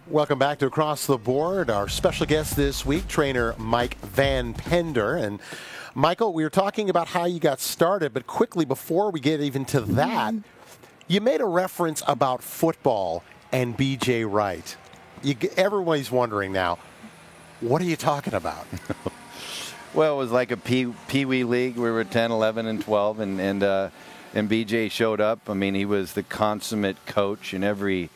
Welcome back to Across the Board. Our special guest this week, trainer Mike Van Pender. And Michael, we were talking about how you got started, but quickly before we get even to that, you made a reference about football and B.J. Wright. Everybody's wondering now, what are you talking about? Well, it was like a pee-wee league. We were 10, 11, and 12, and B.J. showed up. I mean, he was the consummate coach in every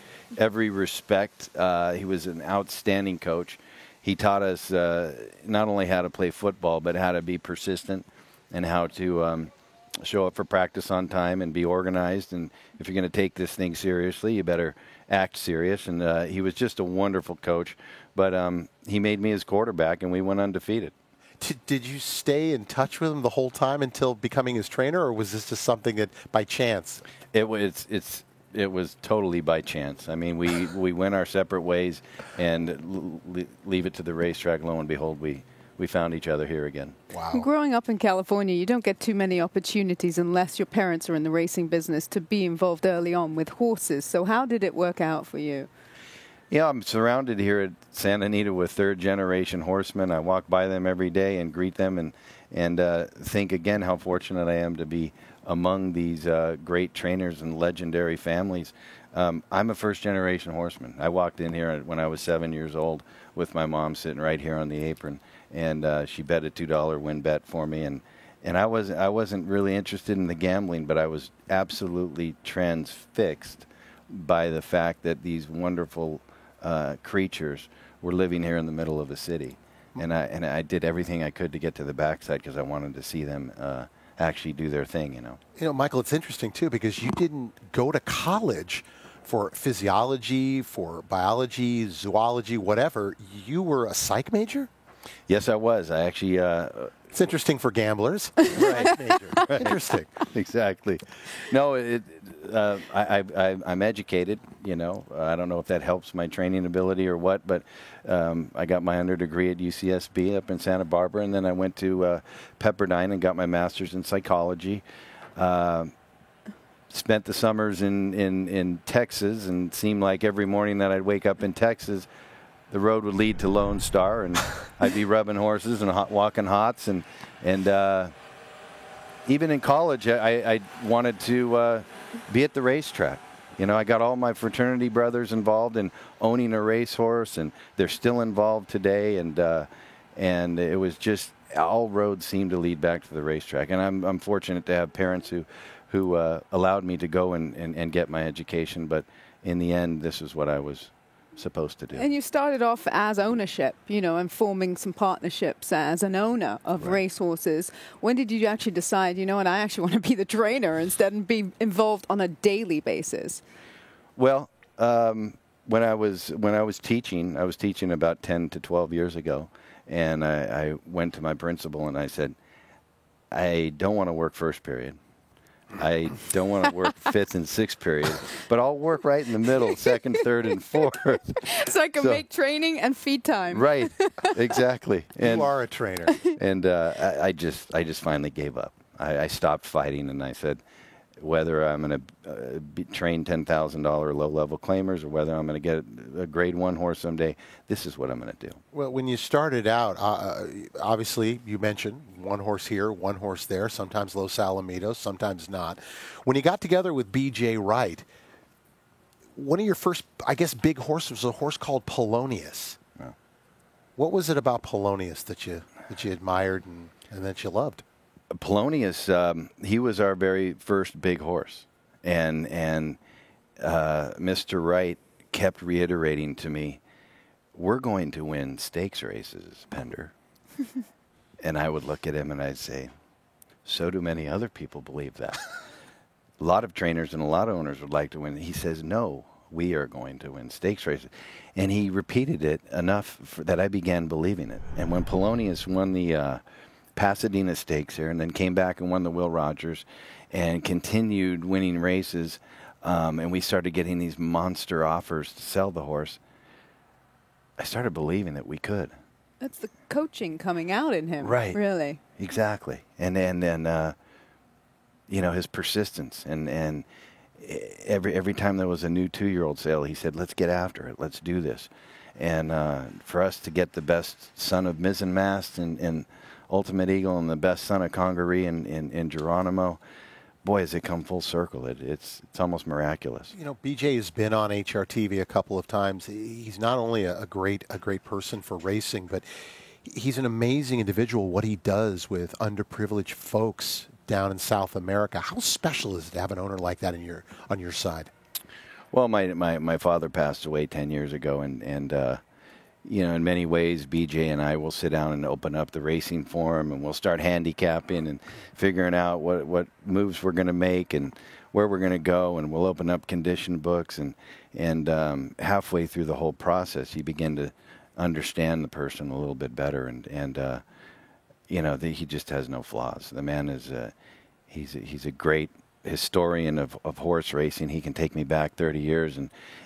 respect. He was an outstanding coach. He taught us not only how to play football, but how to be persistent and how to show up for practice on time and be organized. And if you're going to take this thing seriously, you better act serious. And he was just a wonderful coach. But he made me his quarterback, and we went undefeated. Did you stay in touch with him the whole time until becoming his trainer, or was this just something that by chance? It was totally by chance. I mean, we went our separate ways, and leave it to the racetrack. Lo and behold, we found each other here again. Wow. Growing up in California, you don't get too many opportunities unless your parents are in the racing business to be involved early on with horses. So how did it work out for you? Yeah, I'm surrounded here at Santa Anita with third-generation horsemen. I walk by them every day and greet them and think again how fortunate I am to be among these great trainers and legendary families. I'm a first-generation horseman. I walked in here when I was 7 years old with my mom sitting right here on the apron, and she bet a $2 win bet for me. And I wasn't really interested in the gambling, but I was absolutely transfixed by the fact that these wonderful creatures were living here in the middle of the city. And I did everything I could to get to the backside because I wanted to see them actually do their thing, You know, Michael, it's interesting, too, because you didn't go to college for physiology, for biology, zoology, whatever. You were a psych major? Yes, I was. I actually... it's interesting for gamblers. Right. Major. Right. Interesting. Exactly. No, I'm educated, I don't know if that helps my training ability or what, but I got my under degree at UCSB up in Santa Barbara, and then I went to Pepperdine and got my master's in psychology. Spent the summers in Texas, and it seemed like every morning that I'd wake up in Texas, the road would lead to Lone Star, and I'd be rubbing horses and walking hots, and even in college, I wanted to be at the racetrack. I got all my fraternity brothers involved in owning a racehorse, and they're still involved today. And it was just all roads seemed to lead back to the racetrack. And I'm fortunate to have parents who allowed me to go and get my education. But in the end, this is what I was supposed to do. And you started off as ownership, and forming some partnerships as an owner of racehorses. When did you actually decide, I actually want to be the trainer instead and be involved on a daily basis? Well, when I was teaching, I was teaching about 10 to 12 years ago, and I went to my principal and I said, I don't want to work first period. I don't want to work fifth and sixth period, but I'll work right in the middle, second, third, and fourth. So I can make training and feed time. Right, exactly. And you are a trainer. And I just finally gave up. I stopped fighting, and I said, whether I'm going to train $10,000 low-level claimers or whether I'm going to get a grade 1 horse someday, this is what I'm going to do. Well, when you started out, obviously you mentioned one horse here, one horse there, sometimes Los Alamitos, sometimes not. When you got together with B.J. Wright, one of your first, I guess, big horses was a horse called Polonius. Yeah. What was it about Polonius that you admired and that you loved? Polonius, he was our very first big horse, and Mr. Wright kept reiterating to me, "We're going to win stakes races, Pender." And I would look at him and I'd say, "So do many other people believe that." A lot of trainers and a lot of owners would like to win. He says, "No, we are going to win stakes races," and he repeated it enough that I began believing it. And when Polonius won the Pasadena Stakes here, and then came back and won the Will Rogers, and continued winning races, and we started getting these monster offers to sell the horse, I started believing that we could. That's the coaching coming out in him, right? Really, exactly. And then his persistence, and every time there was a new 2-year-old sale, he said, "Let's get after it. Let's do this." And for us to get the best son of Mizzen Mast and Ultimate Eagle and the best son of Congaree in Geronimo, boy, has it come full circle. It's almost miraculous. You know, BJ has been on HRTV a couple of times. He's not only a great person for racing, but he's an amazing individual. What he does with underprivileged folks down in South America. How special is it to have an owner like that on your side? Well, my father passed away 10 years ago, and you know, in many ways, BJ and I will sit down and open up the racing forum, and we'll start handicapping and figuring out what moves we're going to make and where we're going to go, and we'll open up condition books, and halfway through the whole process, you begin to understand the person a little bit better, and you know, he just has no flaws. The man is he's a great historian of horse racing. He can take me back 30 years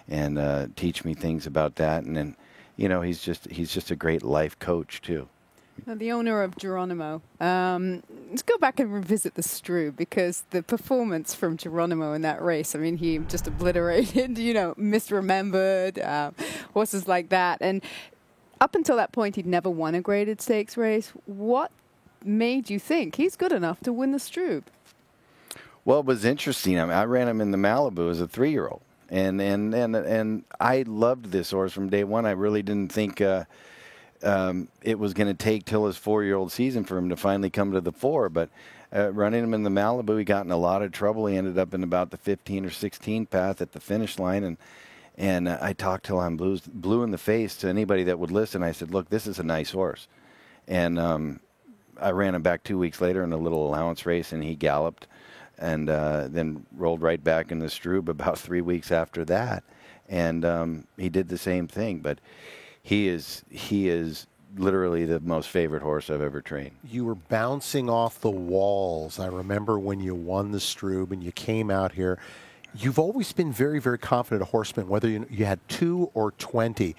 and teach me things about that, and then, you know, he's just a great life coach too. Now, the owner of Geronimo. Let's go back and revisit the Stroop, because the performance from Geronimo in that race, I mean, he just obliterated, you know, misremembered, horses like that. And up until that point, he'd never won a graded stakes race. What made you think he's good enough to win the Stroop? Well, it was interesting. I mean, I ran him in the Malibu as a 3-year-old. And I loved this horse from day one. I really didn't think it was going to take till his 4-year-old season for him to finally come to the 4. But running him in the Malibu, he got in a lot of trouble. He ended up in about the 15 or 16 path at the finish line. And I talked till I'm blue in the face to anybody that would listen. I said, "Look, this is a nice horse." And I ran him back 2 weeks later in a little allowance race, and he galloped. And then rolled right back in the Stroop about 3 weeks after that, and he did the same thing. But he is literally the most favorite horse I've ever trained. You were bouncing off the walls. I remember when you won the Stroop and you came out here. You've always been very, very confident a horseman, whether you had 2 or 20.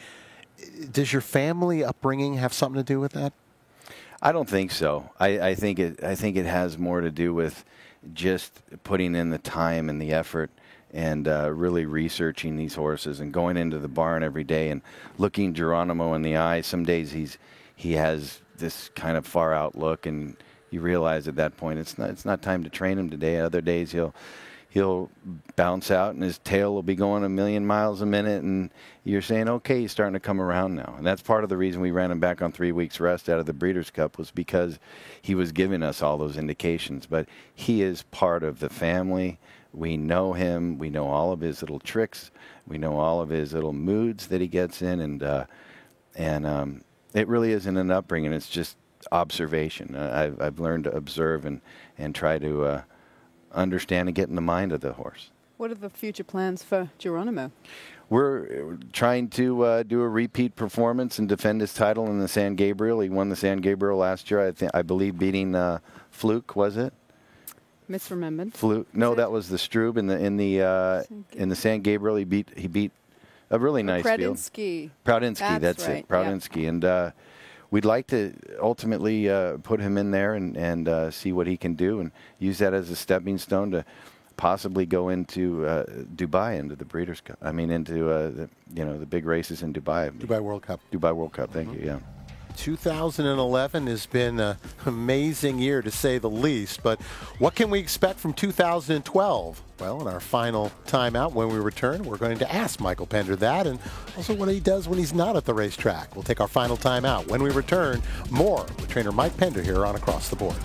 Does your family upbringing have something to do with that? I don't think so. I think it has more to do with just putting in the time and the effort and really researching these horses and going into the barn every day and looking Geronimo in the eye. Some days he has this kind of far out look, and you realize at that point it's not time to train him today. Other days he'll bounce out and his tail will be going 1,000,000 miles a minute, and you're saying, okay, he's starting to come around now. And that's part of the reason we ran him back on 3 weeks rest out of the Breeders' Cup, was because he was giving us all those indications. But he is part of the family. We know him. We know all of his little tricks. We know all of his little moods that he gets in, and it really isn't an upbringing. It's just observation. I've learned to observe and try to understand and get in the mind of the horse. What are the future plans for Geronimo? We're trying to do a repeat performance and defend his title in the San Gabriel. He won the San Gabriel last year, I believe, beating Fluke, was it? Misremembered. Fluke. No, that was the Stroop in the San Gabriel. He beat a really nice field. Praudinsky. That's right. it. Praudinsky. Yeah. And we'd like to ultimately put him in there and see what he can do, and use that as a stepping stone to possibly go into Dubai, into the Breeders' Cup. I mean, into the big races in Dubai. Dubai World Cup. Dubai World Cup. Thank you. Yeah. 2011 has been an amazing year, to say the least. But what can we expect from 2012? Well, in our final timeout, when we return, we're going to ask Michael Pender that, and also what he does when he's not at the racetrack. We'll take our final timeout. When we return, more with trainer Mike Pender here on Across the Board.